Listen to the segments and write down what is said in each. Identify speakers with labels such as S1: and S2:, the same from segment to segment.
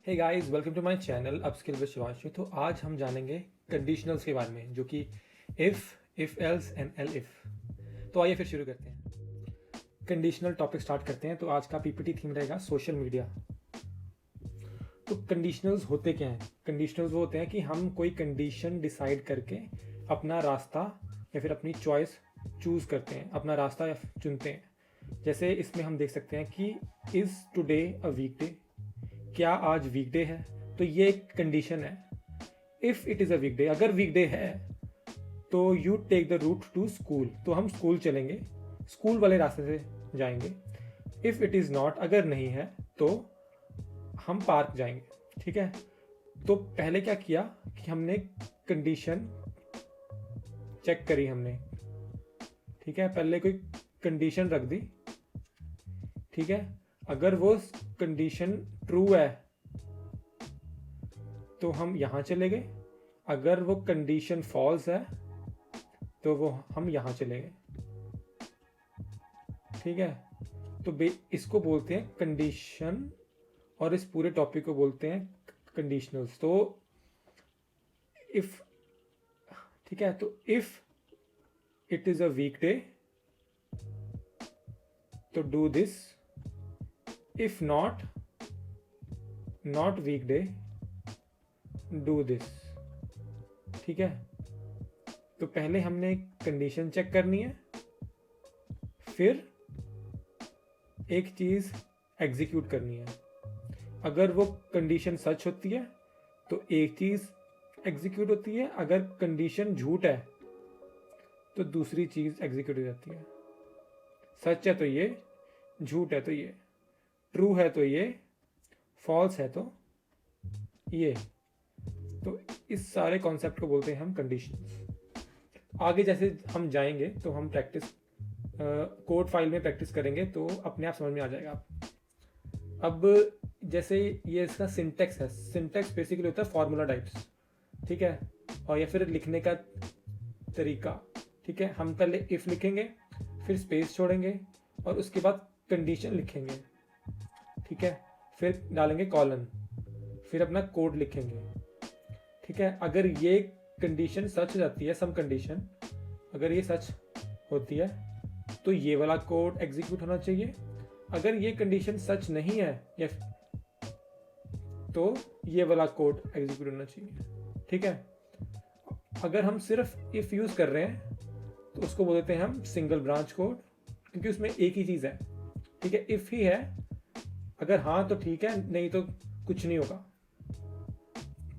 S1: Hey guys, welcome to my channel upskill with Shivanshu. तो आज हम जानेंगे कंडीशनल्स के बारे में, जो कि if else and L if. तो आइए फिर शुरू करते हैं। कंडीशनल टॉपिक स्टार्ट करते हैं। तो आज का पीपीटी थीम रहेगा सोशल मीडिया। तो कंडीशनल्स होते क्या हैं? कंडीशनल्स वो होते हैं कि हम कोई कंडीशन डिसाइड करके अपना रास्ता या फिर अपनी चॉइस चूज़ करते हैं, अपना रास्ता या चुनते हैं। जैसे इसमें हम देख सकते हैं कि इज़ टुडे अ वीकडे, क्या आज वीकडे है? तो ये एक कंडीशन है। If it is a weekday, अगर वीकडे है तो you take the route to school, तो हम स्कूल चलेंगे, स्कूल वाले रास्ते से जाएंगे। इफ़ इट इज़ नॉट, अगर नहीं है तो हम पार्क जाएंगे। ठीक है। तो पहले क्या किया कि हमने कंडीशन चेक करी हमने। ठीक है, पहले कोई कंडीशन रख दी। ठीक है, अगर वो कंडीशन ट्रू है तो हम यहाँ चले गए, अगर वो कंडीशन फॉल्स है तो वो हम यहाँ चले गए। ठीक है, तो इसको बोलते हैं कंडीशन, और इस पूरे टॉपिक को बोलते हैं कंडीशनल्स। तो इफ, ठीक है, तो इफ इट इज अ वीकडे तो do this, if not weekday do this. ठीक है, तो पहले हमने कंडीशन चेक करनी है, फिर एक चीज एग्जीक्यूट करनी है। अगर वो कंडीशन सच होती है तो एक चीज एग्जीक्यूट होती है, अगर कंडीशन झूठ है तो दूसरी चीज एग्जीक्यूट हो जाती है। सच है तो ये, झूठ है तो ये, ट्रू है तो ये, फॉल्स है तो ये। तो इस सारे कॉन्सेप्ट को बोलते हैं हम कंडीशंस। आगे जैसे हम जाएंगे तो हम प्रैक्टिस कोड फाइल में प्रैक्टिस करेंगे तो अपने आप समझ में आ जाएगा। अब जैसे ये इसका सिंटेक्स है, सिंटेक्स बेसिकली होता है फॉर्मूला टाइप्स। ठीक है, और या फिर लिखने का तरीका। ठीक है, हम पहले इफ लिखेंगे, फिर स्पेस छोड़ेंगे और उसके बाद कंडीशन लिखेंगे। ठीक है, फिर डालेंगे कॉलन, फिर अपना कोड लिखेंगे। ठीक है, अगर ये कंडीशन सच हो जाती है, सम कंडीशन अगर ये सच होती है तो ये वाला कोड एग्जीक्यूट होना चाहिए। अगर ये कंडीशन सच नहीं है या तो ये वाला कोड एग्जीक्यूट होना चाहिए। ठीक है, अगर हम सिर्फ इफ यूज कर रहे हैं तो उसको बोल देते हैं हम सिंगल ब्रांच कोड, क्योंकि उसमें एक ही चीज है। ठीक है, इफ ही है, अगर हाँ तो ठीक है, नहीं तो कुछ नहीं होगा।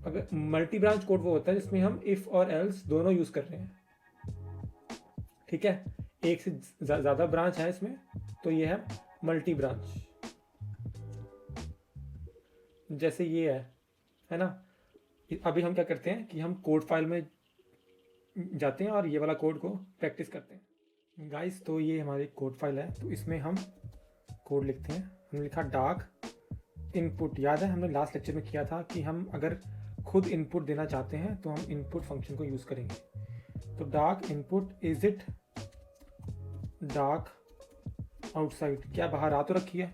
S1: अगर मल्टी ब्रांच कोड वो होता है जिसमें हम इफ और एल्स दोनों यूज कर रहे हैं। ठीक है, एक से ज्यादा ब्रांच है इसमें तो ये है मल्टी ब्रांच। जैसे ये है ना। अभी हम क्या करते हैं कि हम कोड फाइल में जाते हैं और ये वाला कोड को प्रैक्टिस करते हैं। गाइस, तो ये हमारी कोड फाइल है, तो इसमें हम कोड लिखते हैं। हमने लिखा डार्क इनपुट। याद है हमने लास्ट लेक्चर में किया था कि हम अगर खुद इनपुट देना चाहते हैं तो हम इनपुट फंक्शन को यूज करेंगे। तो dark input, is it dark outside, क्या बाहर आ तो रखी है?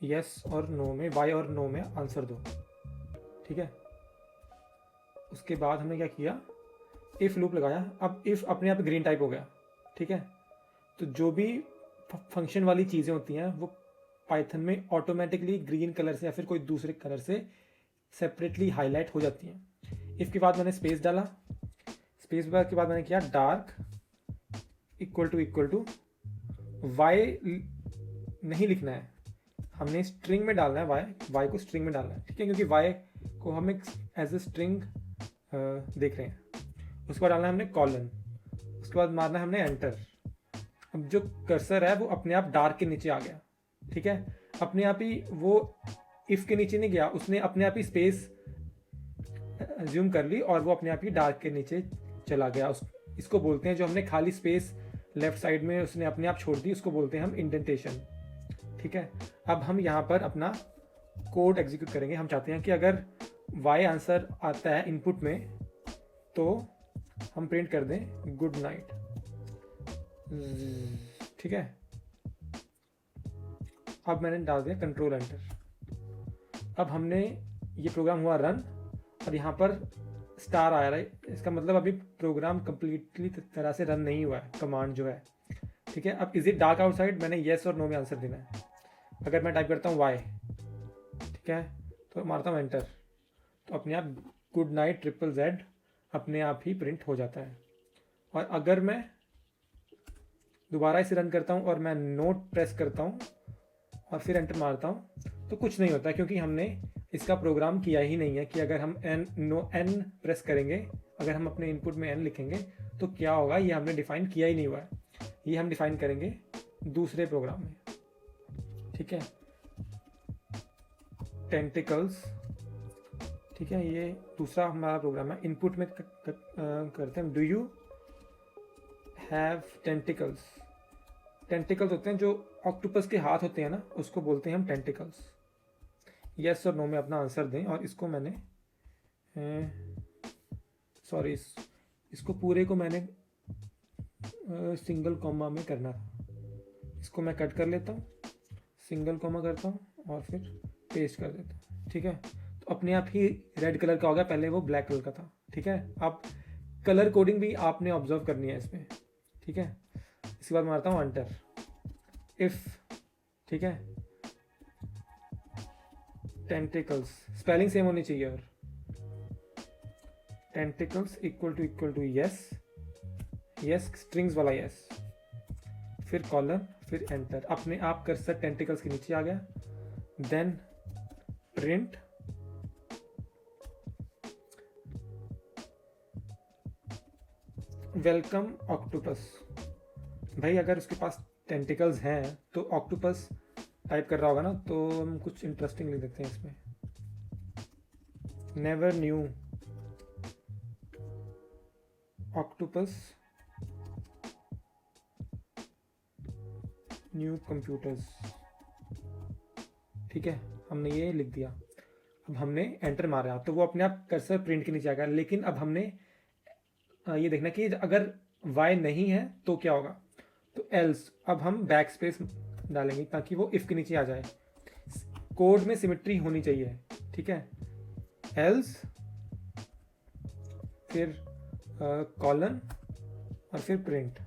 S1: यस और नो में, वाई और नो में आंसर दो। ठीक है, उसके बाद हमने क्या किया, इफ लूप लगाया। अब इफ अपने आप ग्रीन टाइप हो गया। ठीक है, तो जो भी फंक्शन वाली चीजें होती हैं वो पाइथन में ऑटोमेटिकली ग्रीन कलर से या फिर कोई दूसरे कलर से सेपरेटली हाईलाइट हो जाती हैं। इफ के बाद मैंने स्पेस डाला, स्पेस बार के बाद मैंने किया डार्क इक्वल टू वाई नहीं लिखना है, हमने स्ट्रिंग में डालना है। वाई को स्ट्रिंग में डालना है। ठीक है, क्योंकि वाई को हम एक एज ए स्ट्रिंग देख रहे हैं। उसके बाद डालना है हमने कॉलन, उसके बाद मारना है हमने एंटर। अब जो कर्सर है वो अपने आप डार्क के नीचे आ गया। ठीक है, अपने आप ही वो इफ के नीचे नहीं गया, उसने अपने आप ही स्पेस ज्यूम कर ली और वो अपने आप ही डार्क के नीचे चला गया। इसको बोलते हैं, जो हमने खाली स्पेस लेफ्ट साइड में उसने अपने आप छोड़ दी, उसको बोलते हैं हम इंडेंटेशन। ठीक है, अब हम यहाँ पर अपना कोड एग्जीक्यूट करेंगे। हम चाहते हैं कि अगर वाई आंसर आता है इनपुट में तो हम प्रिंट कर दें गुड नाइट। ठीक है, अब मैंने डाल दिया कंट्रोल एंटर। अब हमने ये प्रोग्राम हुआ रन और यहाँ पर स्टार आ रहा है, इसका मतलब अभी प्रोग्राम कंप्लीटली तरह से रन नहीं हुआ है, कमांड जो है। ठीक है, अब इज इट डार्क आउटसाइड, मैंने येस और नो में आंसर देना है। अगर मैं टाइप करता हूँ वाई, ठीक है, तो मारता हूँ एंटर, तो अपने आप गुड नाइट ट्रिपल जेड अपने आप ही प्रिंट हो जाता है। और अगर मैं दोबारा इसे रन करता हूँ और मैं नोट प्रेस करता हूँ और फिर एंटर मारता हूँ तो कुछ नहीं होता, क्योंकि हमने इसका प्रोग्राम किया ही नहीं है कि अगर हम एन प्रेस करेंगे, अगर हम अपने इनपुट में एन लिखेंगे तो क्या होगा, ये हमने डिफाइन किया ही नहीं हुआ है। ये हम डिफाइन करेंगे दूसरे प्रोग्राम में। ठीक है, टेंटिकल्स, ठीक है, ये दूसरा हमारा प्रोग्राम है। इनपुट में करते हैं do you have tentacles. Tentacles होते हैं जो ऑक्टोपस के हाथ होते हैं ना, उसको बोलते हैं हम टेंटिकल्स। यस और नो में अपना आंसर दें। और इसको मैंने सॉरी इसको पूरे को मैंने सिंगल कॉमा में करना था। इसको मैं कट कर लेता हूँ, सिंगल कॉमा करता हूँ और फिर पेस्ट कर देता हूँ। ठीक है, तो अपने आप ही रेड कलर का हो गया, पहले वो ब्लैक कलर का था। ठीक है, आप कलर कोडिंग भी आपने ऑब्जर्व करनी है इसमें। ठीक है, इसके बाद मारता हूँ एंटर। इफ, ठीक है, टेंटिकल्स स्पेलिंग सेम होनी चाहिए, और tentacles equal to yes, yes strings वाला यस, फिर कॉलन, फिर एंटर। अपने आप कर्सर टेंटिकल्स के नीचे आ गया। Then print welcome octopus. भाई अगर उसके पास टेंटिकल्स हैं तो ऑक्टोपस टाइप कर रहा होगा ना, तो हम कुछ इंटरेस्टिंग लिख देते हैं इसमें। Never new octopus new computers. ठीक है, हमने ये लिख दिया। अब हमने एंटर मारा तो वो अपने आप कर्सर प्रिंट के नीचे आ गया। लेकिन अब हमने ये देखना कि अगर y नहीं है तो क्या होगा, तो एल्स। अब हम बैक स्पेस डालेंगे ताकि वो इफ के नीचे आ जाए। कोड में सिमेट्री होनी चाहिए। ठीक है, एल्स, फिर कॉलन और फिर प्रिंट।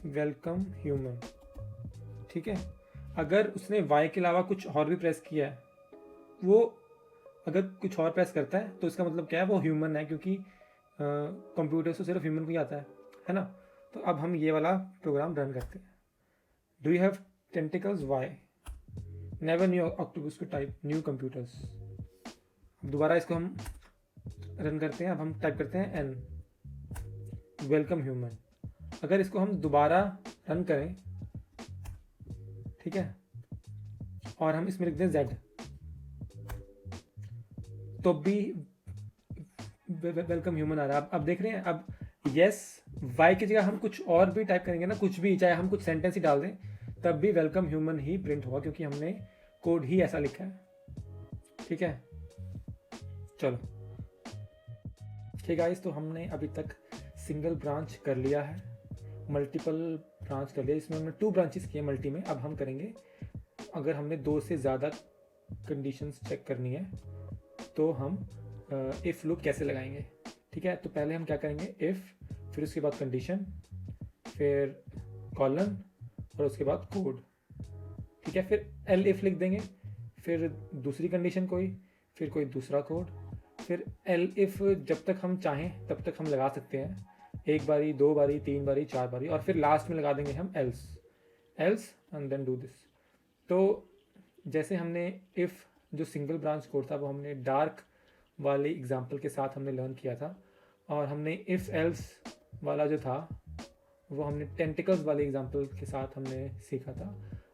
S1: Welcome human. ठीक है, अगर उसने y के अलावा कुछ और भी प्रेस किया है, वो अगर कुछ और प्रेस करता है तो इसका मतलब क्या है, वो ह्यूमन है, क्योंकि कंप्यूटर से सिर्फ ह्यूमन को ही आता है ना। तो अब हम ये वाला प्रोग्राम रन करते हैं। Do you have tentacles Y, never new octopus to type new computers. दोबारा इसको हम रन करते हैं। अब हम टाइप करते हैं एन, वेलकम ह्यूमन। अगर इसको हम दोबारा रन करें, ठीक है, और हम इसमें लिख दें जेड, तो भी वेलकम ह्यूमन आ रहा है। अब देख रहे हैं, अब यस वाई की जगह हम कुछ और भी टाइप करेंगे ना, कुछ भी, चाहे हम कुछ सेंटेंस ही डाल दें, तब भी वेलकम ह्यूमन ही प्रिंट होगा, क्योंकि हमने कोड ही ऐसा लिखा है। ठीक है, चलो ठीक गाइस, तो हमने अभी तक सिंगल ब्रांच कर लिया है, मल्टीपल ब्रांच कर लिया। इसमें हमने 2 ब्रांचेस किए मल्टी में। अब हम करेंगे, अगर हमने 2 से ज़्यादा कंडीशंस चेक करनी है तो हम इफ़ लूप कैसे लगाएंगे। ठीक है, तो पहले हम क्या करेंगे, इफ़, फिर उसके बाद कंडीशन, फिर कॉलन और उसके बाद कोड। ठीक है, फिर एल इफ़ लिख देंगे, फिर दूसरी कंडीशन कोई, फिर कोई दूसरा कोड, फिर एल इफ़ जब तक हम चाहें तब तक हम लगा सकते हैं, 1 बारी, 2 बारी, 3 बारी, 4 बारी, और फिर लास्ट में लगा देंगे हम else and then do this. तो जैसे हमने इफ़ जो सिंगल ब्रांच कोड था वो हमने डार्क वाले एग्जाम्पल के साथ हमने लर्न किया था, और हमने इफ़ एल्स वाला जो था वो हमने टेंटिकल्स वाले एग्जाम्पल के साथ हमने सीखा था।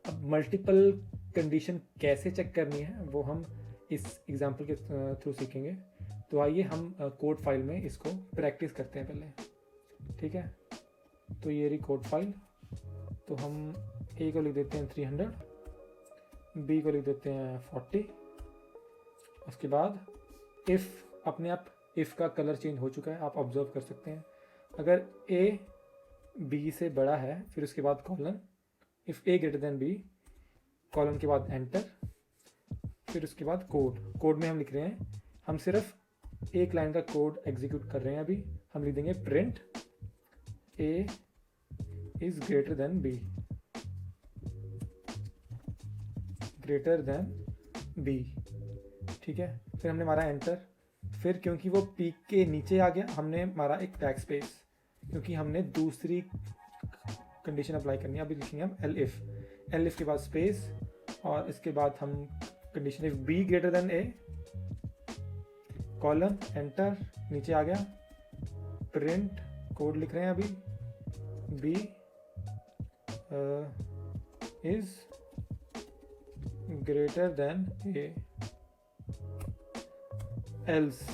S1: अब मल्टीपल कंडीशन कैसे चेक करनी है वो हम इस एग्जाम्पल के थ्रू सीखेंगे। तो आइए हम कोड फाइल में इसको प्रैक्टिस करते हैं पहले। ठीक है, तो ये रही कोड फाइल। तो हम ए को लिख देते हैं 300, बी को लिख देते हैं 40। उसके बाद इफ़, अपने आप इफ़ का कलर चेंज हो चुका है, आप ऑब्जर्व कर सकते हैं। अगर ए बी से बड़ा है, फिर उसके बाद colon, if a greater than b, colon के बाद एंटर, फिर उसके बाद कोड में हम लिख रहे हैं, हम सिर्फ एक लाइन का कोड एग्जीक्यूट कर रहे हैं अभी। हम लिख देंगे print a is greater than b, greater than b, ठीक है। फिर हमने मारा एंटर, फिर क्योंकि वो पीक के नीचे आ गया हमने मारा एक बैक स्पेस, क्योंकि हमने दूसरी कंडीशन अप्लाई करनी है। अभी लिखेंगे हम एल इफ के बाद स्पेस, और इसके बाद हम condition if b greater than a, colon enter, नीचे आ गया, प्रिंट कोड लिख रहे हैं अभी, b is greater than a, else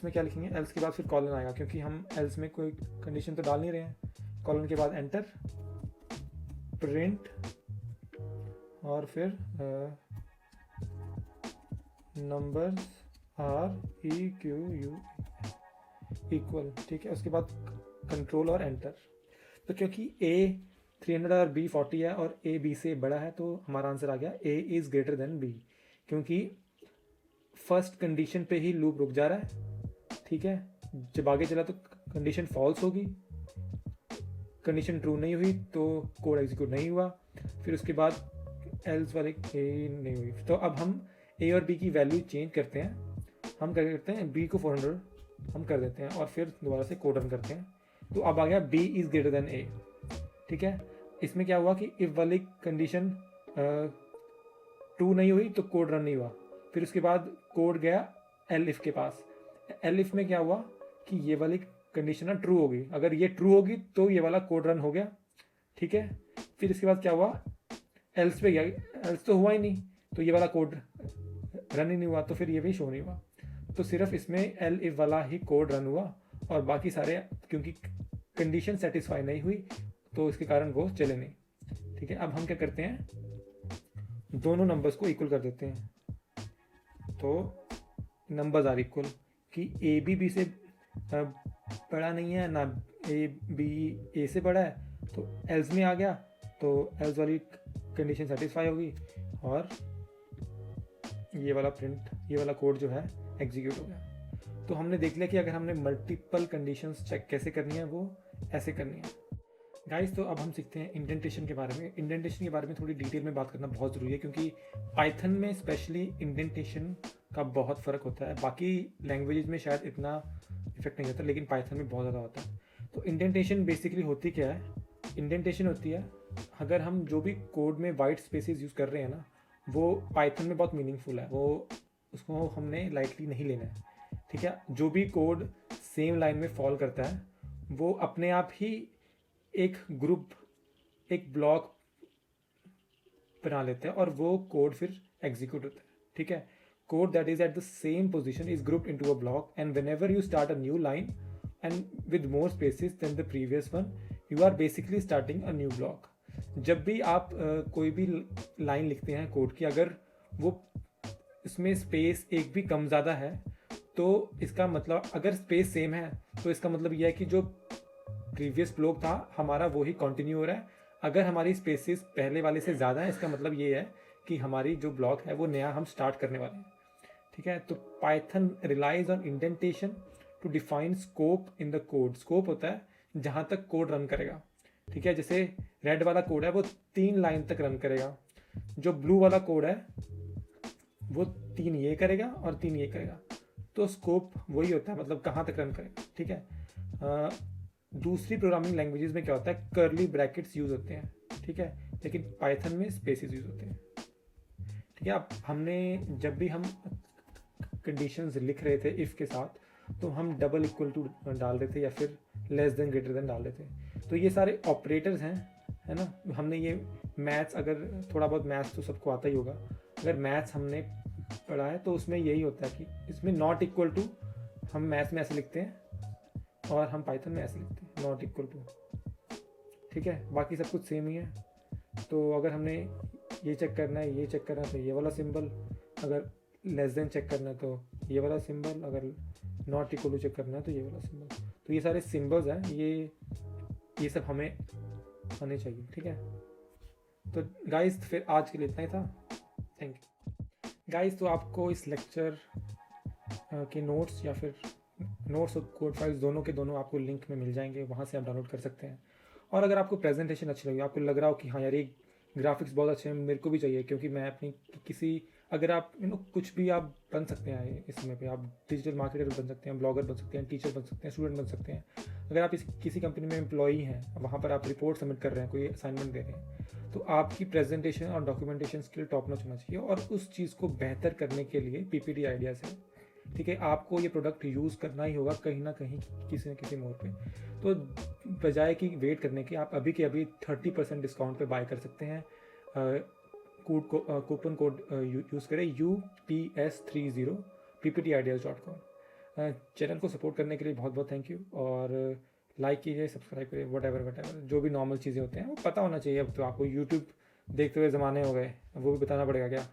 S1: में क्या लिखेंगे, एल्स के बाद फिर कॉलन आएगा, क्योंकि हम एल्स में कोई कंडीशन तो डाल नहीं रहे हैं। कॉलन के बाद एंटर, प्रिंट, और फिर numbers R E Q U equal, ठीक है। उसके बाद कंट्रोल और एंटर। तो क्योंकि ए 300 और बी 40 है और ए बी से बड़ा है, तो हमारा आंसर आ गया ए इज ग्रेटर देन बी, क्योंकि फर्स्ट कंडीशन पे ही लूप रुक जा रहा है, ठीक है। जब आगे चला तो कंडीशन फॉल्स होगी, कंडीशन ट्रू नहीं हुई तो कोड एग्जीक्यूट नहीं हुआ, फिर उसके बाद एल्स वाले नहीं हुई। तो अब हम ए और बी की वैल्यू चेंज करते हैं। हम क्या करते हैं, बी को 400 हम कर देते हैं और फिर दोबारा से कोड रन करते हैं। तो अब आ गया बी इज ग्रेटर देन ए, ठीक है। इसमें क्या हुआ कि इफ वाली कंडीशन ट्रू नहीं हुई तो कोड रन नहीं हुआ, फिर उसके बाद कोड गया एल इफ के पास। एल इफ में क्या हुआ कि ये वाली कंडीशन ना ट्रू होगी, अगर ये ट्रू होगी तो ये वाला कोड रन हो गया, ठीक है। फिर इसके बाद क्या हुआ, एल्स पे गया, एल्स तो हुआ ही नहीं, तो ये वाला कोड रन ही नहीं हुआ, तो फिर ये भी शो नहीं हुआ। तो सिर्फ इसमें एल इफ वाला ही कोड रन हुआ और बाकी सारे क्योंकि कंडीशन सेटिस्फाई नहीं हुई तो इसके कारण वो चले नहीं, ठीक है। अब हम क्या करते हैं, दोनों नंबर्स को इक्वल कर देते हैं। तो नंबर्स आर इक्वल कि ए बी से बड़ा नहीं है ना, ए बी ए से बड़ा है, तो एल्स में आ गया, तो एल्स वाली कंडीशन सेटिस्फाई होगी और ये वाला प्रिंट, ये वाला कोड जो है एग्जीक्यूट हो गया। तो हमने देख लिया कि अगर हमने मल्टीपल कंडीशंस चेक कैसे करनी है, वो ऐसे करनी है गाइस। तो अब हम सीखते हैं इंडेंटेशन के बारे में। इंडेंटेशन के बारे में थोड़ी डिटेल में बात करना बहुत ज़रूरी है, क्योंकि पाइथन में स्पेशली इंडेंटेशन का बहुत फ़र्क होता है। बाकी लैंग्वेजेस में शायद इतना इफेक्ट नहीं होता, लेकिन पाइथन में बहुत ज़्यादा होता है। तो इंडेंटेशन बेसिकली होती क्या है, इंडेंटेशन होती है अगर हम जो भी कोड में वाइट स्पेसेस यूज़ कर रहे हैं ना, वो पाइथन में बहुत मीनिंगफुल है, वो उसको हमने लाइटली नहीं लेना है, ठीक है। जो भी कोड सेम लाइन में फॉल करता है वो अपने आप ही एक ग्रुप, एक ब्लॉक बना लेते हैं और वो कोड फिर एग्जीक्यूट होता है, ठीक है। Code that is at the same position is grouped into a block and whenever you start a new line and with more spaces than the previous one, you are basically starting a new block. जब भी आप कोई भी line लिखते हैं code की, अगर वो इसमें स्पेस एक भी कम ज़्यादा है तो इसका मतलब, अगर स्पेस सेम है तो इसका मतलब यह है कि जो प्रीवियस ब्लॉक था हमारा वो ही कंटिन्यू हो रहा है। अगर हमारी स्पेसेस पहले वाले से ज़्यादा है, इसका मतलब ये है कि हमारी जो ब्लॉक है वो नया हम स्टार्ट करने वाले हैं, ठीक है। तो Python relies on indentation to define scope in the code. Scope होता है जहाँ तक कोड रन करेगा, ठीक है। जैसे रेड वाला कोड है वो 3 लाइन तक रन करेगा, जो ब्लू वाला कोड है वो 3 ये करेगा और 3 ये करेगा। तो स्कोप वही होता है, मतलब कहाँ तक रन करेगा, ठीक है। दूसरी प्रोग्रामिंग लैंग्वेजेस में क्या होता है, कर्ली ब्रैकेट्स यूज होते हैं, ठीक है, लेकिन पाइथन में स्पेसेस यूज होते हैं, ठीक है। अब हमने जब भी हम कंडीशंस लिख रहे थे इफ़ के साथ, तो हम डबल इक्वल टू डाल रहे थे या फिर लेस देन ग्रेटर देन डाल रहे थे। तो ये सारे ऑपरेटर्स हैं, है ना। हमने ये मैथ्स, अगर थोड़ा बहुत मैथ्स तो सबको आता ही होगा, अगर मैथ्स हमने पढ़ा है तो उसमें यही होता है कि इसमें नॉट इक्वल टू हम मैथ्स में ऐसे लिखते हैं और हम पाइथन में ऐसे लिखते हैं, नॉट इक्वल टू, ठीक है। बाकी सब कुछ सेम ही है। तो अगर हमने ये चेक करना है, ये चेक करना है तो ये वाला सिंबल, अगर लेस देन चेक करना है तो ये वाला सिंबल, अगर नॉट इक्वल टू चेक करना है तो ये वाला सिंबल। तो ये सारे सिंबल्स हैं, ये सब हमें आने चाहिए, ठीक है। तो गाइस फिर आज के लिए इतना ही था। Thank you guys. तो आपको इस लेक्चर के नोट्स या फिर नोट्स और कोड फाइल्स दोनों के दोनों आपको लिंक में मिल जाएंगे, वहाँ से आप डाउनलोड कर सकते हैं। और अगर आपको प्रेजेंटेशन अच्छी लगी, आपको लग रहा हो कि हाँ यार ये ग्राफिक्स बहुत अच्छे हैं, मेरे को भी चाहिए, क्योंकि मैं अपनी किसी, अगर आप कुछ भी आप बन सकते हैं इसमें पे, आप डिजिटल मार्केटर बन सकते हैं, ब्लॉगर बन सकते हैं, टीचर बन सकते हैं, स्टूडेंट बन सकते हैं। अगर आप किसी कंपनी में एम्प्लॉई हैं, वहाँ पर आप रिपोर्ट सबमिट कर रहे हैं, कोई असाइनमेंट दे रहे हैं, तो आपकी प्रेजेंटेशन और डॉक्यूमेंटेशन स्किल टॉप नॉच होना चाहिए। और उस चीज़ को बेहतर करने के लिए PPT आइडियाज़ है, ठीक है। आपको ये प्रोडक्ट यूज़ करना ही होगा कहीं ना कहीं, किसी न किसी मोड़ पे। तो बजाय कि वेट करने के, आप अभी के अभी 30% डिस्काउंट पे बाय कर सकते हैं। कूपन कोड यूज़ करें UPS30 pptideas.com। चैनल को सपोर्ट करने के लिए बहुत बहुत थैंक यू। और लाइक कीजिए, सब्सक्राइब करिए, वट एवर जो भी नॉर्मल चीज़ें होते हैं वो पता होना चाहिए। अब तो आपको यूट्यूब देखते हुए ज़माने हो गए, वो भी बताना पड़ेगा क्या।